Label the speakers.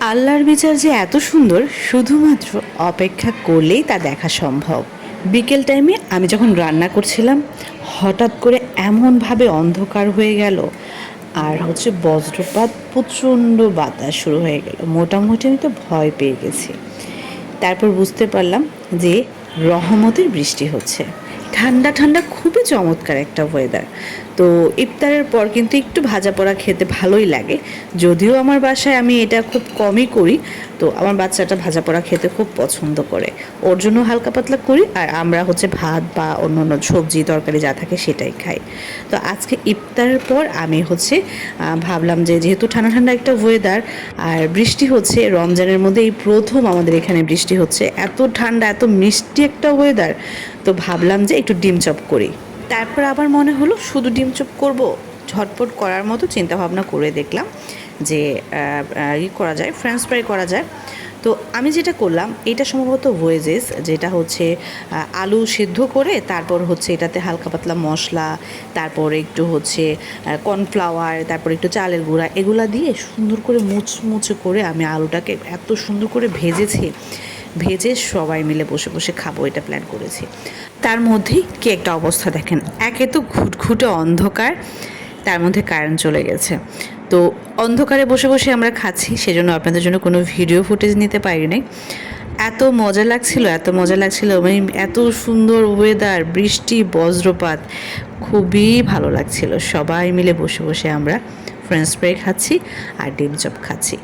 Speaker 1: আল্লাহর বিচার যে এত সুন্দর শুধুমাত্র অপেক্ষা করলেই তা দেখা সম্ভব। বিকেল টাইমে আমি যখন রান্না করছিলাম হঠাৎ করে এমনভাবে অন্ধকার হয়ে গেল, আর বজ্রপাত, প্রচণ্ড বাতাস শুরু হয়ে গেল। মোটামুটি আমি তো ভয় পেয়ে গেছি। তারপর বুঝতে পারলাম যে রহমতের বৃষ্টি হচ্ছে। ঠান্ডা ঠান্ডা খুবই চমৎকার একটা ওয়েদার। তো ইফতারের পর কিন্তু একটু ভাজা পোড়া খেতে ভালোই লাগে, যদিও আমার বাসায় আমি এটা খুব কমই করি। তো আমার বাচ্চাটা ভাজা পোড়া খেতে খুব পছন্দ করে, ওর জন্য হালকা পাতলা করি, আর আমরা ভাত বা অন্য অন্য সবজি তরকারি যা থাকে সেটাই খাই। তো আজকে ইফতারের পর আমি ভাবলাম যে যেহেতু ঠান্ডা ঠান্ডা একটা ওয়েদার আর বৃষ্টি হচ্ছে, রমজানের মধ্যে এই প্রথম আমাদের এখানে বৃষ্টি হচ্ছে, এত ঠান্ডা এত মিষ্টি একটা ওয়েদার, তো ভাবলাম যে একটু ডিম চপ করি। তারপর আবার মনে হলো শুধু ডিম চপ করব, ঝটপট করার মতো চিন্তা ভাবনা করে দেখলাম যে করা যায়, ফ্রেঞ্চ ফ্রাই করা যায়। তো আমি যেটা করলাম, এটা সম্ভবত ওয়েজেস, যেটা আলু সিদ্ধ করে তারপর এটাতে হালকা পাতলা মশলা, তারপর একটু কর্নফ্লাওয়ার, তারপর একটু চালের গুঁড়া, এগুলা দিয়ে সুন্দর করে মুচমুচে করে আমি আলুটাকে এত সুন্দর করে ভেজেছি। ভেজে সবাই মিলে বসে বসে খাবো এটা প্ল্যান করেছি। তার মধ্যেই কি একটা অবস্থা দেখেন, একে তো ঘুটঘুটে অন্ধকার, তার মধ্যে কারেন্ট চলে গেছে। তো অন্ধকারে বসে বসে আমরা খাচ্ছি, সেজন্য আপনাদের জন্য কোনো ভিডিও ফুটেজ নিতে পারি নাই। এত মজা লাগছিল, এত মজা লাগছিল, মানে এত সুন্দর ওয়েদার, বৃষ্টি, বজ্রপাত, খুবই ভালো লাগছিল। সবাই মিলে বসে বসে আমরা ফ্রেঞ্চ ফ্রাই খাচ্ছি আর ডিম চপ খাচ্ছি।